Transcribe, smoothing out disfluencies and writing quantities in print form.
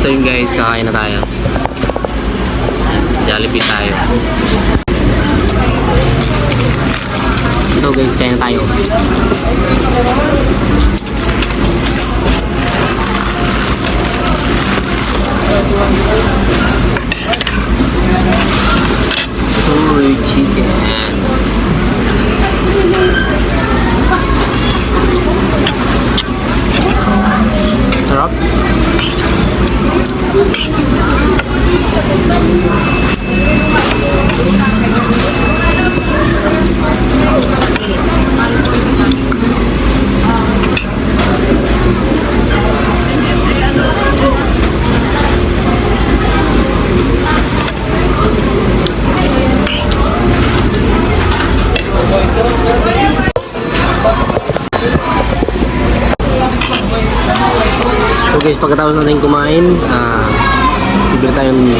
So yun guys, kakain na tayo. Jollibee tayo. So guys, kain na tayo. Uy, chicken. Sarap. So guys, pagkatapos natin kumain, bibili tayo ng